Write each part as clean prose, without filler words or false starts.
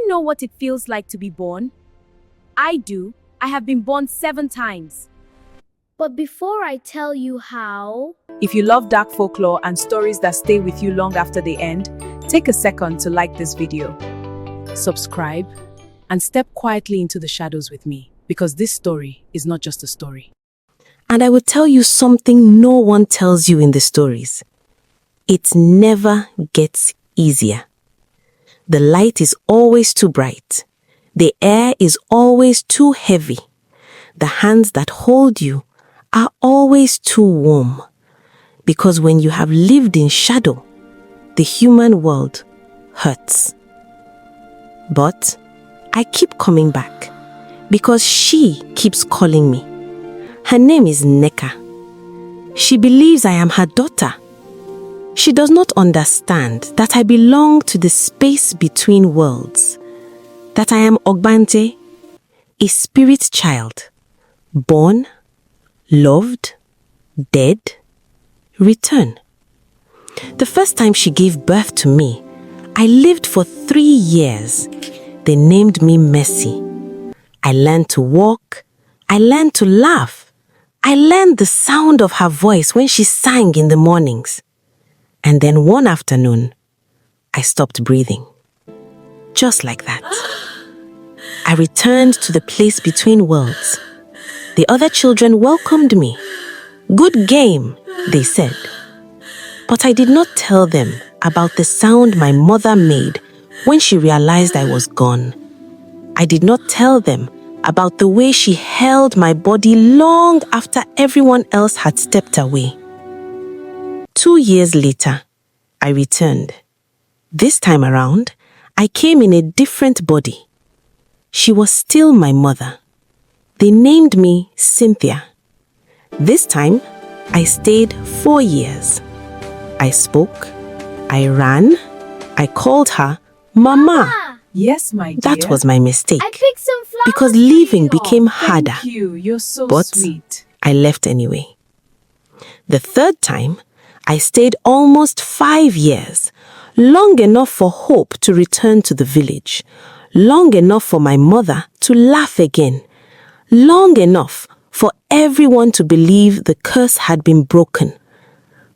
you know what it feels like to be born? I do. I have been born 7 times. But before I tell you how... If you love dark folklore and stories that stay with you long after they end, take a second to like this video, subscribe, and step quietly into the shadows with me, because this story is not just a story. And I will tell you something no one tells you in the stories. It never gets easier. The light is always too bright. The air is always too heavy. The hands that hold you are always too warm. Because when you have lived in shadow, the human world hurts. But I keep coming back because she keeps calling me. Her name is Neka. She believes I am her daughter. She does not understand that I belong to the space between worlds, that I am Ogbanje, a spirit child, born, loved, dead, return. The first time she gave birth to me, I lived for 3 years. They named me Mercy. I learned to walk. I learned to laugh. I learned the sound of her voice when she sang in the mornings. And then one afternoon, I stopped breathing. Just like that. I returned to the place between worlds. The other children welcomed me. Good game, they said. But I did not tell them about the sound my mother made when she realized I was gone. I did not tell them about the way she held my body long after everyone else had stepped away. 2 years later, I returned. This time around, I came in a different body. She was still my mother. They named me Cynthia. This time, I stayed 4 years. I spoke, I ran, I called her Mama. Yes, my dear. That was my mistake. I picked some flowers Because leaving became harder. Thank you. You're so But sweet. I left anyway. The third time, I stayed almost 5 years, long enough for Hope to return to the village, long enough for my mother to laugh again, long enough for everyone to believe the curse had been broken.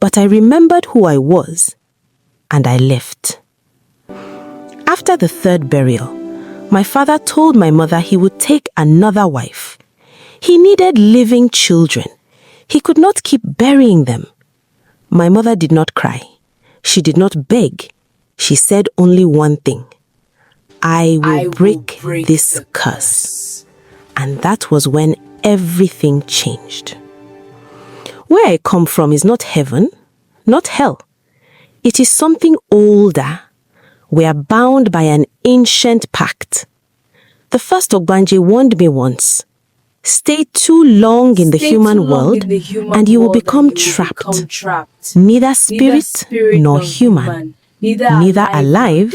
But I remembered who I was, and I left. After the third burial, my father told my mother he would take another wife. He needed living children. He could not keep burying them. My mother did not cry. She did not beg. She said only one thing. I will break this curse. And that was when everything changed. Where I come from is not heaven, not hell. It is something older. We are bound by an ancient pact. The first Ogbanje warned me once. Stay too long in the human world and you will become trapped. Neither spirit nor human. Neither alive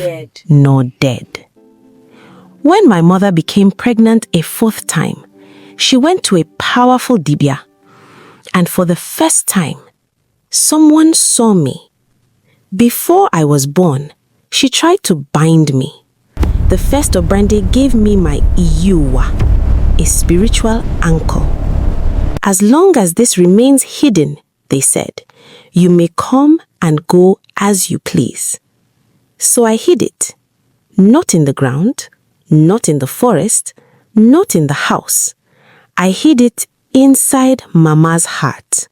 nor dead. When my mother became pregnant a 4th time, she went to a powerful dibia. And for the first time, someone saw me. Before I was born, she tried to bind me. The first Ogbanje gave me my iyi-uwa, a spiritual anchor. As long as this remains hidden, they said, you may come and go as you please. So I hid it. Not in the ground, not in the forest, not in the house. I hid it inside Mama's heart.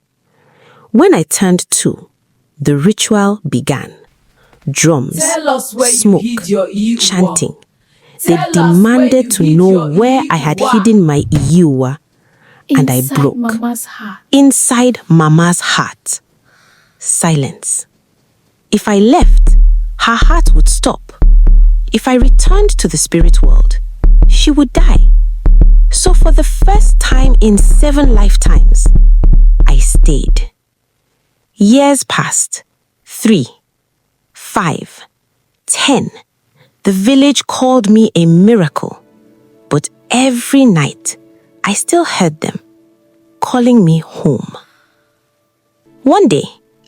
When I turned 2, the ritual began. Drums, smoke, chanting. They demanded to know where I had hidden my iyi-uwa, and I broke. Inside Mama's heart. Silence. If I left, her heart would stop. If I returned to the spirit world, she would die. So for the first time in 7 lifetimes, I stayed. Years passed. 3, 5, 10. The village called me a miracle. But every night, I still heard them calling me home. One day,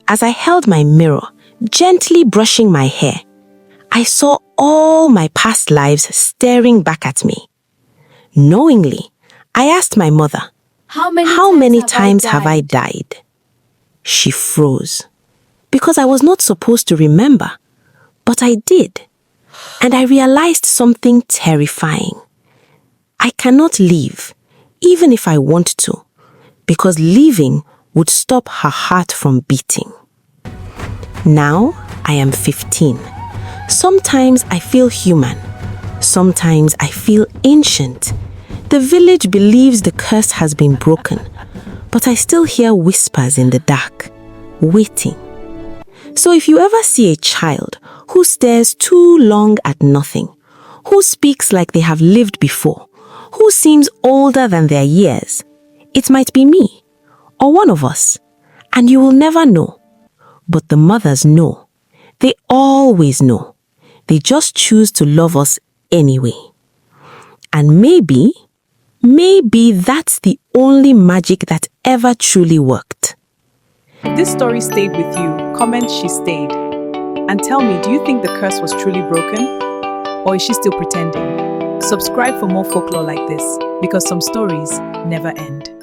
as I held my mirror, gently brushing my hair, I saw all my past lives staring back at me. Knowingly, I asked my mother, How many times have I died? She froze. Because I was not supposed to remember. But I did. And I realized something terrifying. I cannot leave, even if I want to, because leaving would stop her heart from beating. Now I am 15. Sometimes I feel human. Sometimes I feel ancient. The village believes the curse has been broken, but I still hear whispers in the dark, waiting. So if you ever see a child who stares too long at nothing, who speaks like they have lived before, who seems older than their years, it might be me or one of us, and you will never know. But the mothers know. They always know. They just choose to love us anyway. And maybe that's the only magic that ever truly worked. If this story stayed with you, comment she stayed. And tell me, do you think the curse was truly broken? Or is she still pretending? Subscribe for more folklore like this, because some stories never end.